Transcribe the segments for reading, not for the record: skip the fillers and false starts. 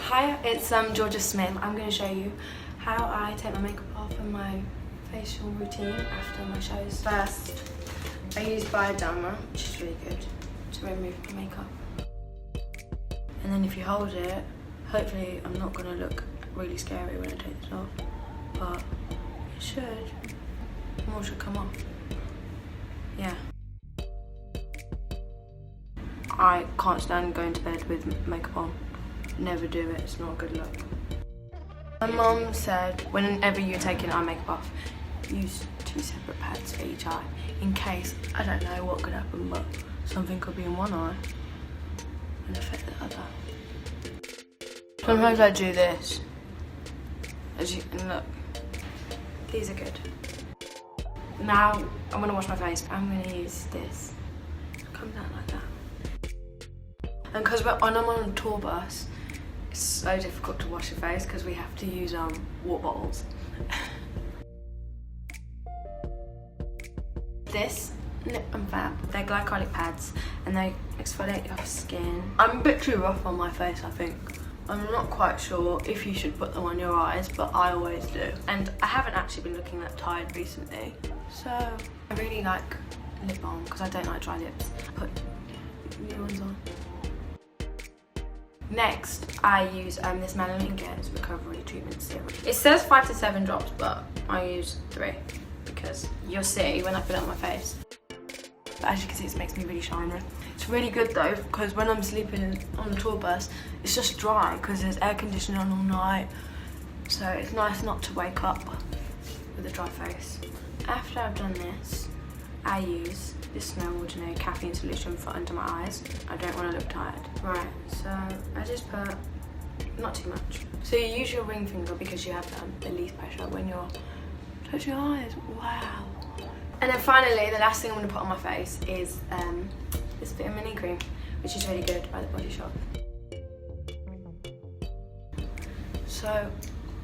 Hi, it's Jorja Smith. I'm going to show you how I take my makeup off and my facial routine after my shows. First, I use Bioderma, which is really good to remove my makeup. And then if you hold it, hopefully I'm not going to look really scary when I take this off, but it should. More should come off. Yeah. I can't stand going to bed with makeup on. Never do it, it's not a good look. My mum said whenever you're taking eye makeup off, use 2 separate pads for each eye in case, I don't know what could happen, but something could be in one eye and affect the other. Sometimes I do this, as you can look. These are good. Now I'm going to wash my face. I'm going to use this. It comes out like that. And because when I'm on a tour bus, it's so difficult to wash your face because we have to use water bottles. This lip and fat, they're glycolic pads and they exfoliate your skin. I'm a bit too rough on my face, I think. I'm not quite sure if you should put them on your eyes, but I always do. And I haven't actually been looking that tired recently, so I really like lip balm because I don't like dry lips. Put new ones on. Next, I use this Melanin Gets Recovery Treatment Serum. It says 5 to 7 drops, but I use 3 because you'll see when I put it on my face. But as you can see, it makes me really shiny. It's really good though, because when I'm sleeping on the tour bus, it's just dry because there's air conditioning on all night. So it's nice not to wake up with a dry face. After I've done this, I use this No Ordinary caffeine solution for under my eyes. I don't want to look tired. Right, so I just put not too much. So you use your ring finger because you have the least pressure when you're close your eyes. Wow. And then finally, the last thing I'm going to put on my face is this vitamin E cream, which is really good by the Body Shop. So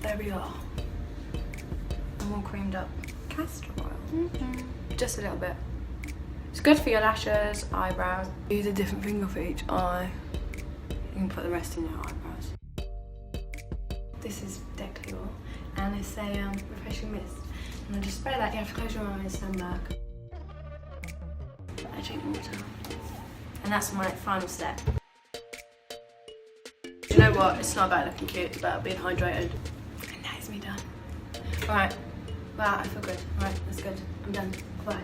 there we are. I'm all creamed up. Castor oil. Just a little bit. It's good for your lashes, eyebrows. Use a different finger for each eye. You can put the rest in your eyebrows. This is Declay oil, and it's a refreshing mist. And I just spray that. You have to close your eyes, stand back. I drink water. And that's my final step. You know what? It's not about looking cute, it's about being hydrated. And that is me done. Alright. Wow, I feel good. Alright, that's good. I'm done. Bye.